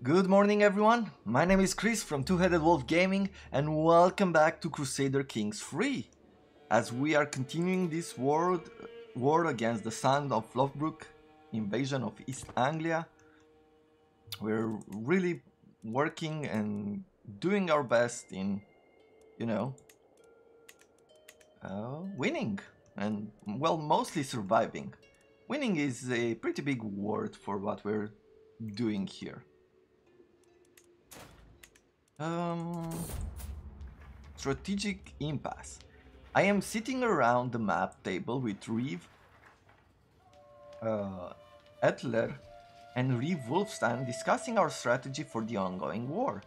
Good morning everyone, my name is Chris from Two-Headed Wolf Gaming and welcome back to Crusader Kings 3 as we are continuing this war against the Sons of Lothbrok invasion of East Anglia. We're really working and doing our best in, winning and, well, mostly surviving. Winning is a pretty big word for what we're doing here. Strategic impasse. I am sitting around the map table with Reeve, Æthelstan and Reeve Wolfstan discussing our strategy for the ongoing war.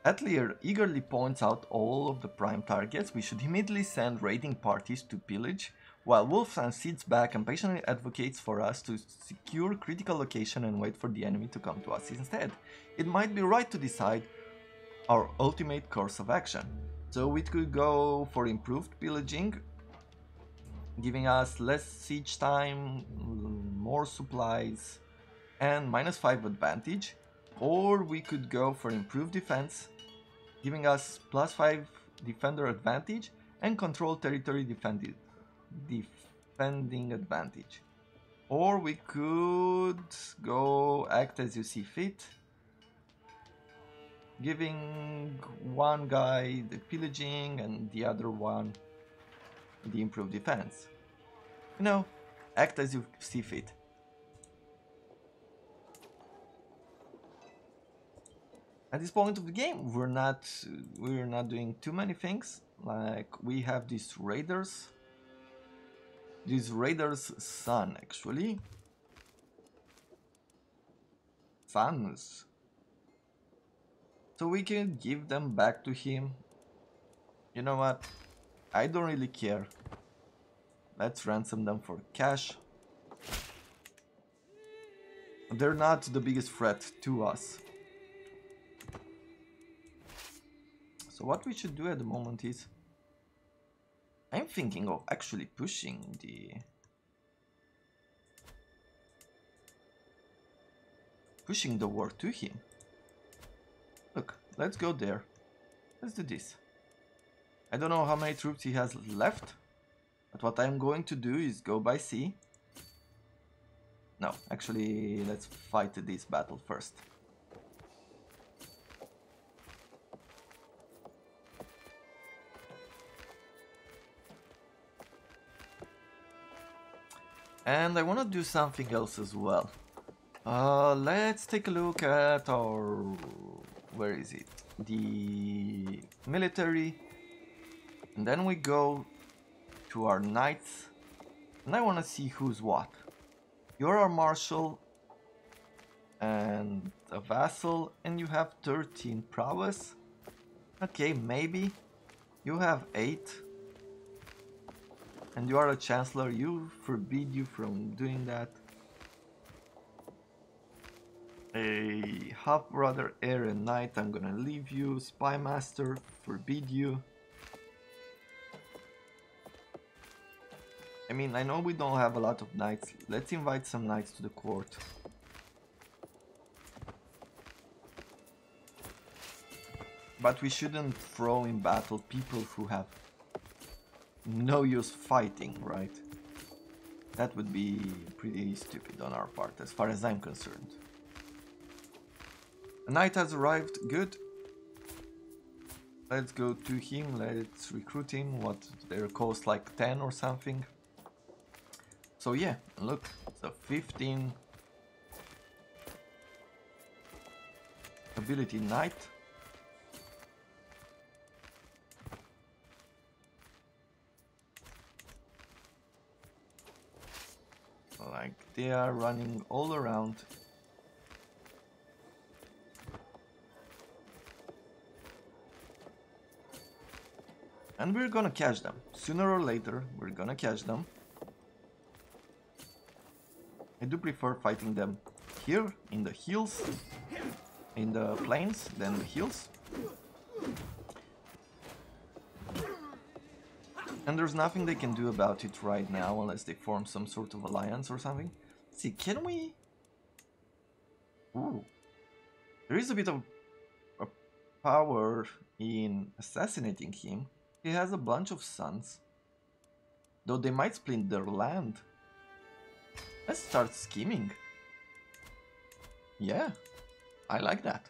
Æthelstan eagerly points out all of the prime targets we should immediately send raiding parties to pillage, while Wolfstan sits back and patiently advocates for us to secure critical location and wait for the enemy to come to us instead. It might be right to decide our ultimate course of action. So we could go for improved pillaging, giving us less siege time, more supplies, and -5 advantage. Or we could go for improved defense, giving us +5 defender advantage and control territory defending advantage. Or we could go act as you see fit, giving one guy the pillaging and the other one the improved defense. Act as you see fit. At this point of the game, we're not doing too many things. Like, we have these raiders. This raider's son, actually. Sons. So we can give them back to him. You know what? I don't really care. Let's ransom them for cash. They're not the biggest threat to us. So what we should do at the moment is, I'm thinking of actually pushing the war to him. Look, let's go there. Let's do this. I don't know how many troops he has left, but what I'm going to do is go by sea. No, actually, let's fight this battle first. And I want to do something else as well. Let's take a look at our... where is it? The military. And then we go to our knights. And I want to see who's what. You're our marshal and a vassal, and you have 13 prowess. Okay, maybe. You have 8. And you are a chancellor. You forbid you from doing that. A half-brother, heir and knight, I'm gonna leave you. Spy master, forbid you. I mean, I know we don't have a lot of knights. Let's invite some knights to the court. But we shouldn't throw in battle people who have no use fighting, right? That would be pretty stupid on our part, as far as I'm concerned. A knight has arrived, good. Let's go to him, let's recruit him. What, their cost like 10 or something. So yeah, look, so 15 ability knight. Like, they are running all around. And we're gonna catch them. Sooner or later, we're gonna catch them. I do prefer fighting them here, in the hills, in the plains, than the hills. And there's nothing they can do about it right now, unless they form some sort of alliance or something. See, can we... Ooh. There is a bit of a power in assassinating him. He has a bunch of sons, though they might split their land. Let's start scheming. Yeah, I like that.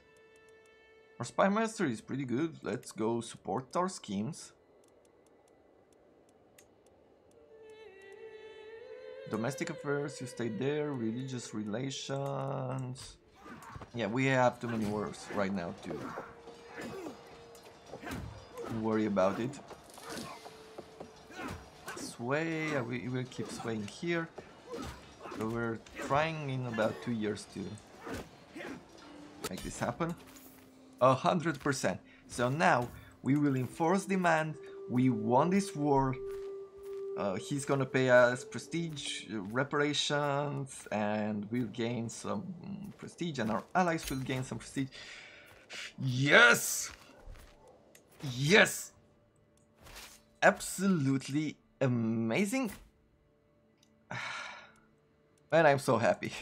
Our spy master is pretty good. Let's go support our schemes. Domestic affairs, you stay there. Religious relations. Yeah, we have too many wars right now to worry about it. Sway, we will keep swaying here. So we're trying in about 2 years to make this happen. 100%. So now we will enforce demand. We won this war. He's gonna pay us prestige, reparations, and we'll gain some prestige, and our allies will gain some prestige. Yes! Yes! Absolutely amazing. And I'm so happy.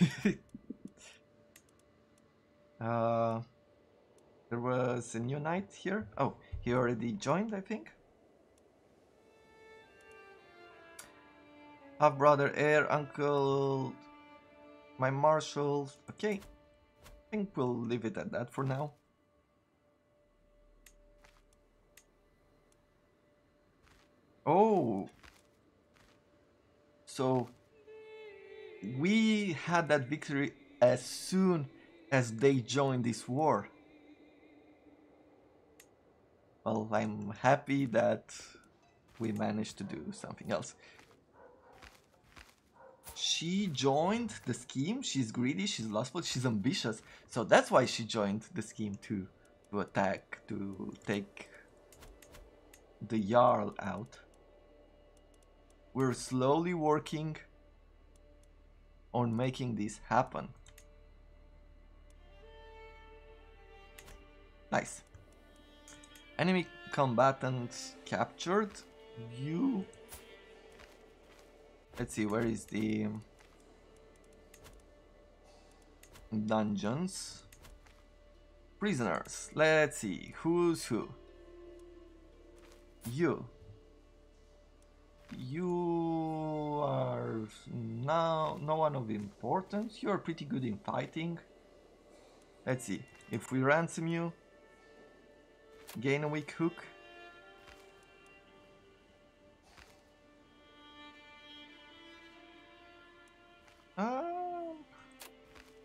There was a new knight here. Oh, he already joined, I think. Half brother, heir, uncle, my marshal. Okay, I think we'll leave it at that for now. Oh, so we had that victory as soon as they joined this war. Well, I'm happy that we managed to do something else. She joined the scheme. She's greedy, she's lustful, she's ambitious. So that's why she joined the scheme too. To attack, to take the Jarl out. We're slowly working on making this happen. Nice. Enemy combatants captured. You... Let's see, where is the dungeons? Prisoners. Let's see, who's who? You. You are now no one of importance. You are pretty good in fighting. Let's see, if we ransom you, gain a weak hook.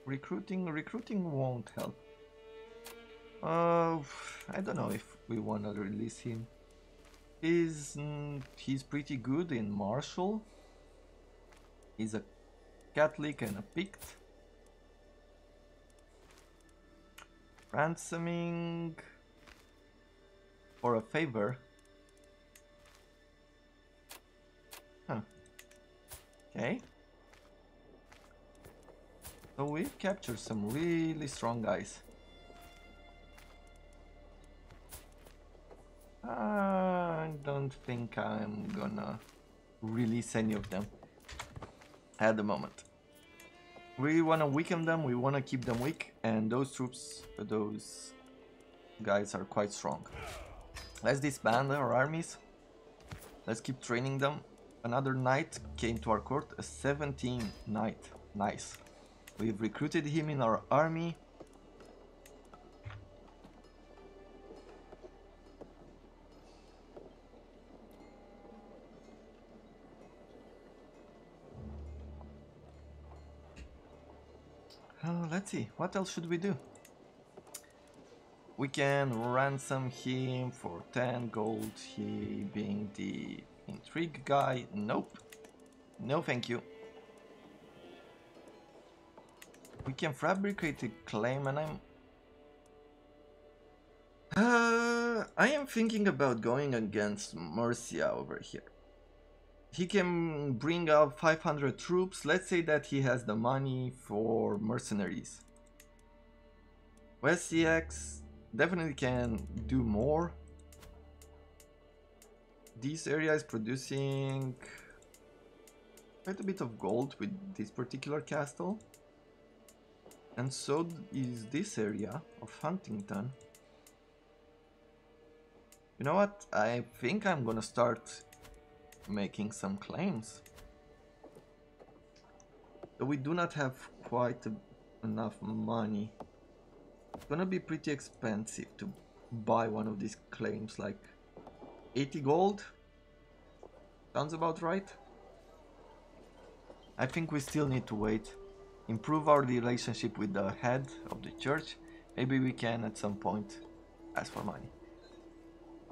Recruiting won't help. I don't know if we wanna release him. He's pretty good in martial. He's a Catholic and a Pict. Ransoming for a favor. Huh. Okay. So we've captured some really strong guys. I don't think I'm gonna release any of them at the moment. We wanna weaken them, we wanna keep them weak, and those troops, those guys are quite strong. Let's disband our armies. Let's keep training them. Another knight came to our court, a 17 knight. Nice. We've recruited him in our army. Let's see, what else should we do? We can ransom him for 10 gold, he being the intrigue guy. Nope. No thank you. We can fabricate a claim, and I am thinking about going against Mercia over here. He can bring out 500 troops. Let's say that he has the money for mercenaries. West CX definitely can do more. This area is producing quite a bit of gold with this particular castle. And so is this area of Huntington. You know what? I think I'm gonna start making some claims. So we do not have quite enough money. It's gonna be pretty expensive to buy one of these claims, like 80 gold. Sounds about right. I think we still need to wait. Improve our relationship with the head of the church. Maybe we can at some point ask for money.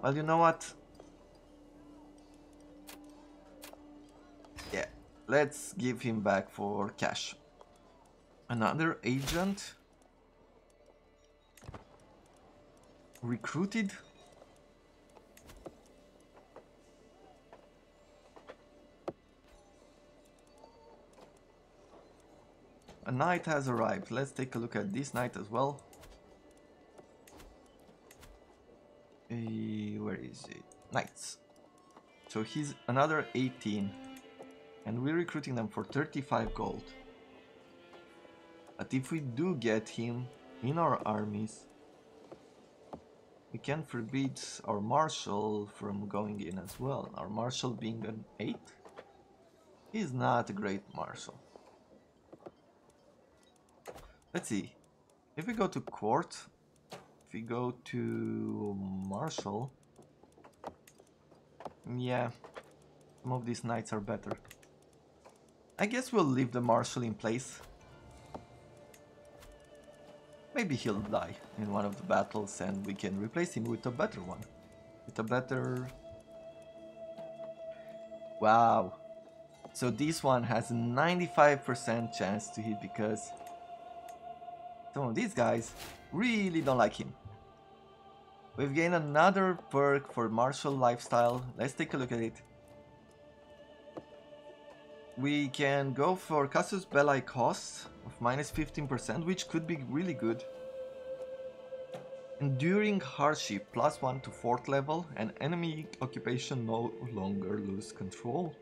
Well, you know what? Yeah, let's give him back for cash. Another agent recruited. A knight has arrived. Let's take a look at this knight as well. Where is it? Knights. So he's another 18. And we're recruiting them for 35 gold. But if we do get him in our armies, we can forbid our marshal from going in as well. Our marshal being an 8. He's not a great marshal. Let's see. If we go to court, if we go to marshal, yeah, some of these knights are better. I guess we'll leave the marshal in place. Maybe he'll die in one of the battles and we can replace him with a better one. With a better... Wow. So this one has a 95% chance to hit because some of these guys really don't like him. We've gained another perk for martial lifestyle. Let's take a look at it. We can go for casus belli cost of minus 15%, which could be really good. Enduring hardship +1 to 4th level, and enemy occupation no longer lose control.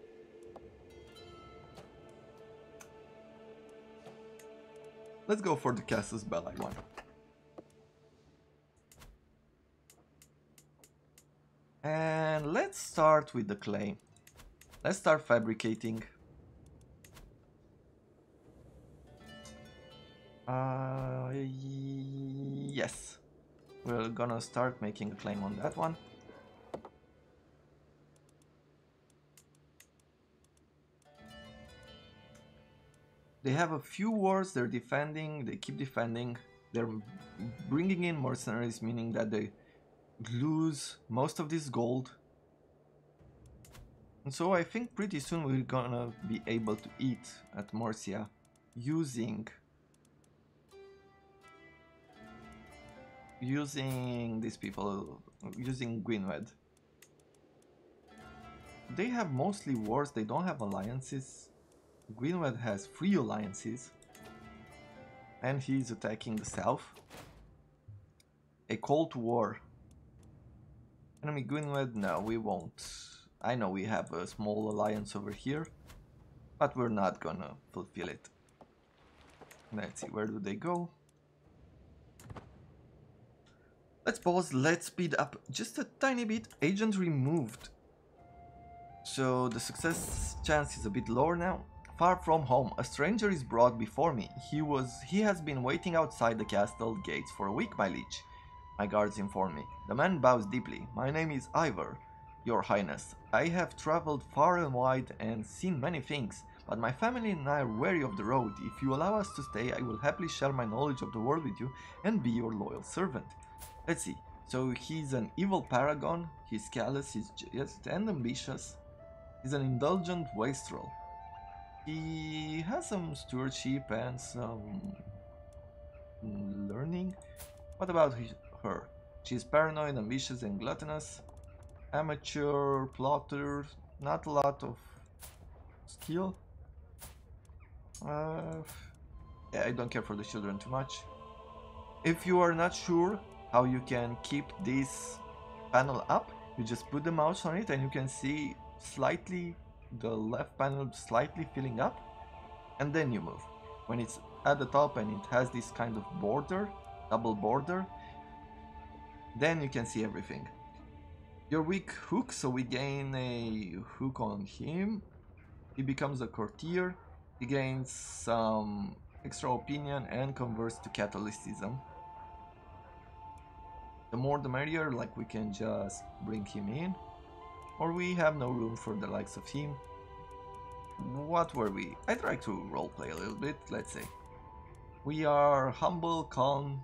Let's go for the casus belli one. And let's start with the clay. Let's start fabricating. Yes, we're gonna start making a claim on that one. They have a few wars, they're defending, they keep defending, they're bringing in mercenaries, meaning that they lose most of this gold. And so I think pretty soon we're gonna be able to eat at Murcia using these people, using Gwynedd. They have mostly wars, they don't have alliances. Gwynedd has 3 alliances. And he's attacking the south. A call to war. Enemy Gwynedd? No, we won't. I know we have a small alliance over here, but we're not gonna fulfill it. Let's see, where do they go? Let's pause, let's speed up just a tiny bit. Agent removed. So the success chance is a bit lower now. Far from home, a stranger is brought before me. He has been waiting outside the castle gates for a week, my liege. My guards inform me. The man bows deeply. My name is Ivor, your highness. I have traveled far and wide and seen many things, but my family and I are weary of the road. If you allow us to stay, I will happily share my knowledge of the world with you and be your loyal servant. Let's see. So he's an evil paragon, he's callous, he's just and ambitious. He's an indulgent wastrel. He has some stewardship and some learning. What about her? She's paranoid, ambitious and gluttonous. Amateur, plotter, not a lot of skill. Yeah, I don't care for the children too much. If you are not sure how you can keep this panel up, you just put the mouse on it and you can see slightly the left panel slightly filling up, and then you move. when it's at the top and it has this kind of border, double border, then you can see everything. Your weak hook, so we gain a hook on him. He becomes a courtier. He gains some extra opinion and converts to Catholicism. The more the merrier, like we can just bring him in. Or we have no room for the likes of him. What were we? I tried to roleplay a little bit, let's say. We are humble, calm.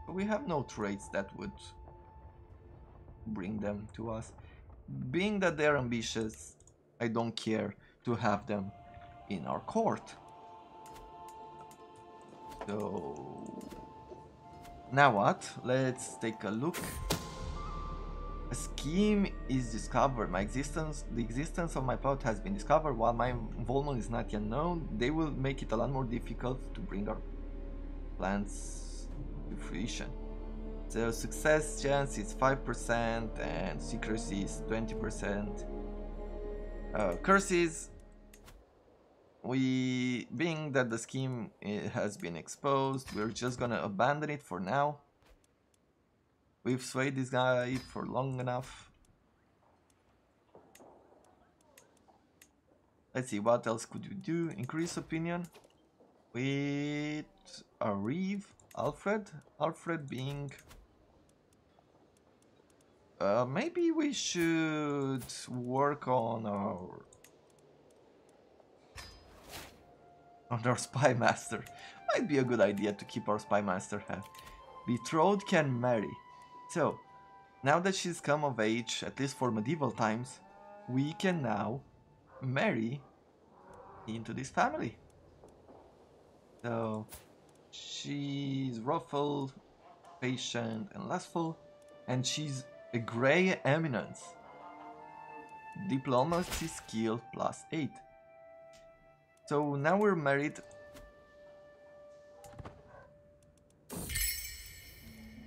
We have no traits that would bring them to us. Being that they're ambitious, I don't care to have them in our court. So now what? Let's take a look. A scheme is discovered. The existence of my plot has been discovered. While my involvement is not yet known, they will make it a lot more difficult to bring our plans to fruition. The success chance is 5% and secrecy is 20%. Curses. Being that the scheme has been exposed, we're just gonna abandon it for now. We've swayed this guy for long enough. Let's see, what else could we do? Increase opinion with a Reeve, Alfred. Alfred being... maybe we should work on our spy master. Might be a good idea to keep our spy master head. Betrothed can marry. So, now that she's come of age, at least for medieval times, we can now marry into this family. So, she's ruffled, patient, and lustful, and she's a grey eminence. Diplomacy skill +8. So now we're married.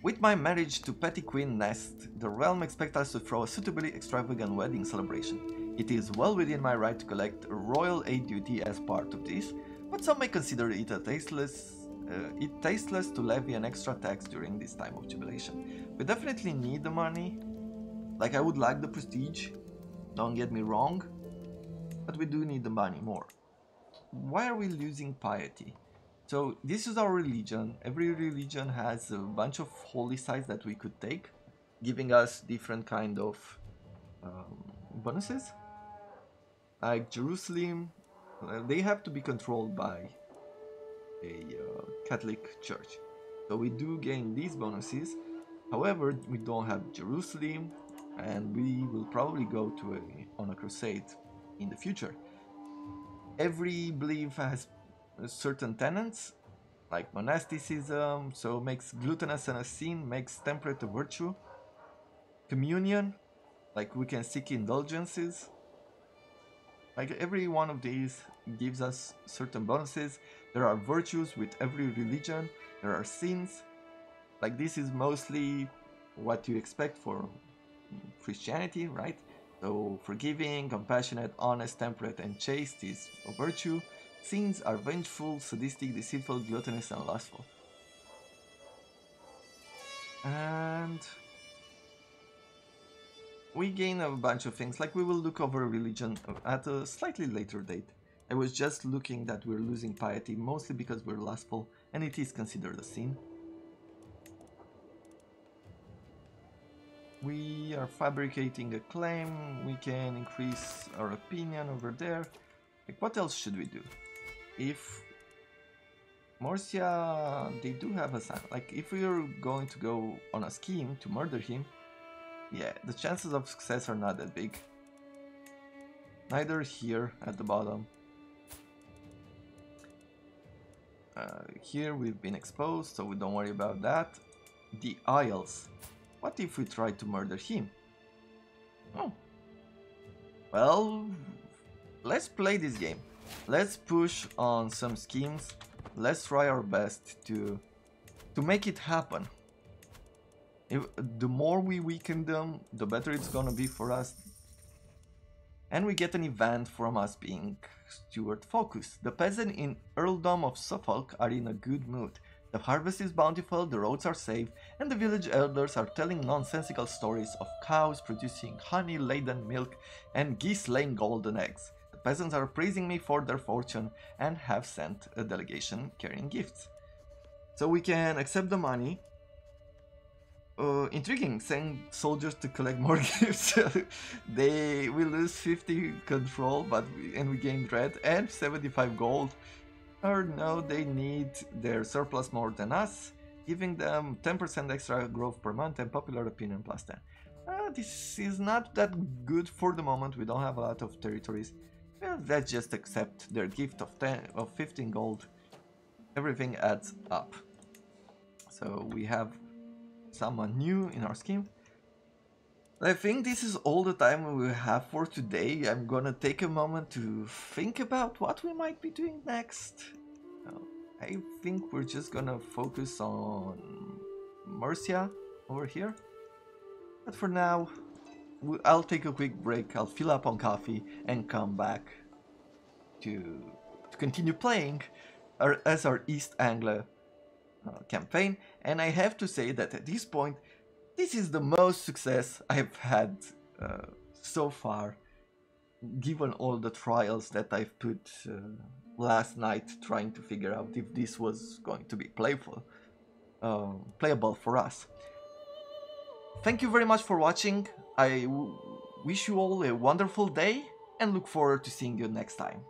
With my marriage to Petty Queen Nest, the realm expects us to throw a suitably extravagant wedding celebration. It is well within my right to collect a royal aid duty as part of this, but some may consider it tasteless to levy an extra tax during this time of jubilation. We definitely need the money. Like, I would like the prestige, don't get me wrong, but we do need the money more. Why are we losing piety? So this is our religion. Every religion has a bunch of holy sites that we could take, giving us different kind of bonuses. Like Jerusalem, they have to be controlled by a Catholic church. So we do gain these bonuses. However, we don't have Jerusalem, and we will probably go to on a crusade in the future. Every belief has certain tenets, like monasticism, so makes gluttonous a sin, makes temperate a virtue. Communion, like we can seek indulgences. Like every one of these gives us certain bonuses. There are virtues with every religion, there are sins. Like this is mostly what you expect for Christianity, right? So forgiving, compassionate, honest, temperate, and chaste is a virtue. Sins are vengeful, sadistic, deceitful, gluttonous, and lustful. And we gain a bunch of things, like we will look over religion at a slightly later date. I was just looking that we're losing piety, mostly because we're lustful, and it is considered a sin. We are fabricating a claim, we can increase our opinion over there. Like, what else should we do? If Morcia, they do have a sign. Like, if we are going to go on a scheme to murder him, yeah, the chances of success are not that big. Neither here at the bottom. Here we've been exposed, so we don't worry about that. The Isles. What if we try to murder him? Oh. Well, let's play this game. Let's push on some schemes. Let's try our best to make it happen. The more we weaken them, the better it's gonna be for us. And we get an event from us being steward focus. The peasants in Earldom of Suffolk are in a good mood. The harvest is bountiful, the roads are safe, and the village elders are telling nonsensical stories of cows producing honey-laden milk and geese laying golden eggs. The peasants are praising me for their fortune and have sent a delegation carrying gifts. So we can accept the money. Intriguing, send soldiers to collect more gifts. They will lose 50 control, and we gain dread and 75 gold. Or no, they need their surplus more than us, giving them 10% extra growth per month and popular opinion plus 10. This is not that good for the moment. We don't have a lot of territories. Well, let's just accept their gift of 15 gold. Everything adds up. So we have someone new in our scheme. I think this is all the time we have for today. I'm gonna take a moment to think about what we might be doing next. I think we're just gonna focus on Mercia over here. But for now, I'll take a quick break, I'll fill up on coffee and come back to continue playing as our East Anglia campaign. And I have to say that at this point, this is the most success I've had so far, given all the trials that I've put last night trying to figure out if this was going to be playable for us. Thank you very much for watching. I wish you all a wonderful day and look forward to seeing you next time.